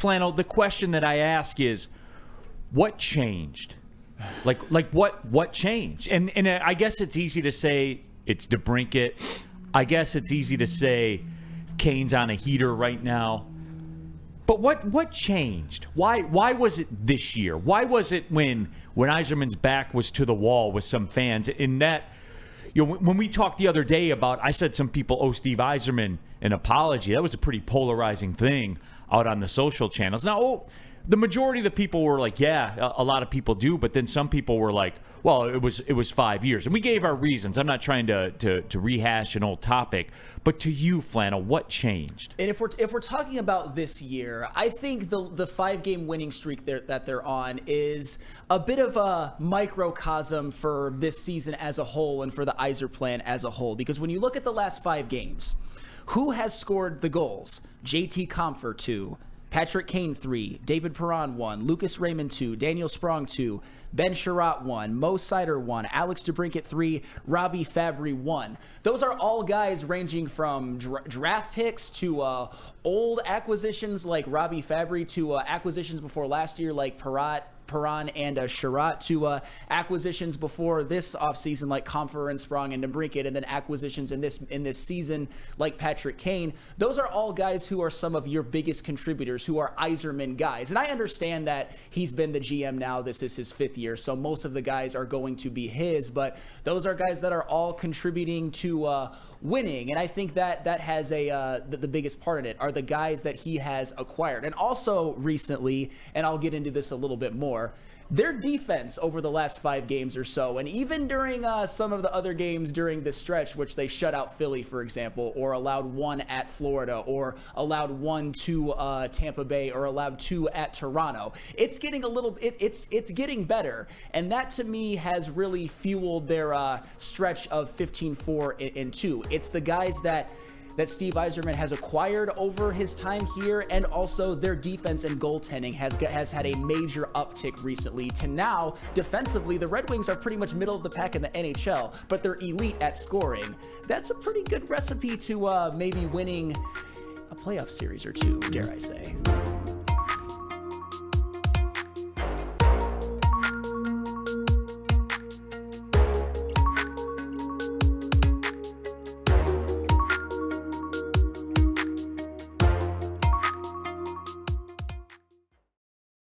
Flannel, the question that I ask is, what changed? Like what changed? And I guess it's easy to say it's DeBrincat. I guess it's easy to say Kane's on a heater right now. But what changed? Why was it this year? Why was it when Yzerman's back was to the wall with some fans? In that, when we talked the other day about, I said some people owe Steve Yzerman an apology. That was a pretty polarizing thing out on the social channels. Now, the majority of the people were like, yeah, a lot of people do, but then some people were like, well, it was 5 years. And we gave our reasons. I'm not trying to rehash an old topic, but to you, Flannel, what changed? And if we're talking about this year, I think the 5-game winning streak that they're on is a bit of a microcosm for this season as a whole and for the Yzer plan as a whole. Because when you look at the last 5 games, who has scored the goals? JT Compher 2, Patrick Kane 3, David Perron 1, Lucas Raymond 2, Daniel Sprong 2, Ben Sherratt 1, Mo Sider 1, Alex DeBrincat 3, Robbie Fabry 1. Those are all guys ranging from draft picks to old acquisitions like Robbie Fabry to acquisitions before last year like Perron and Sherratt to acquisitions before this offseason like Compher and Sprong and DeBrincat, and then acquisitions in this season like Patrick Kane. Those are all guys who are some of your biggest contributors, who are Yzerman guys. And I understand that he's been the GM now. This is his 5th year, so most of the guys are going to be his, but those are guys that are all contributing to winning. And I think that has the biggest part in it are the guys that he has acquired. And also recently, and I'll get into this a little bit more, their defense over the last 5 games or so, and even during some of the other games during this stretch, which they shut out Philly, for example, or allowed 1 at Florida, or allowed 1 to Tampa Bay, or allowed 2 at Toronto. It's getting it's getting better, and that to me has really fueled their stretch of 15-4 and 2. It's the guys that Steve Yzerman has acquired over his time here, and also their defense and goaltending has had a major uptick recently to now, defensively, the Red Wings are pretty much middle of the pack in the NHL, but they're elite at scoring. That's a pretty good recipe to maybe winning a playoff series or two, dare I say.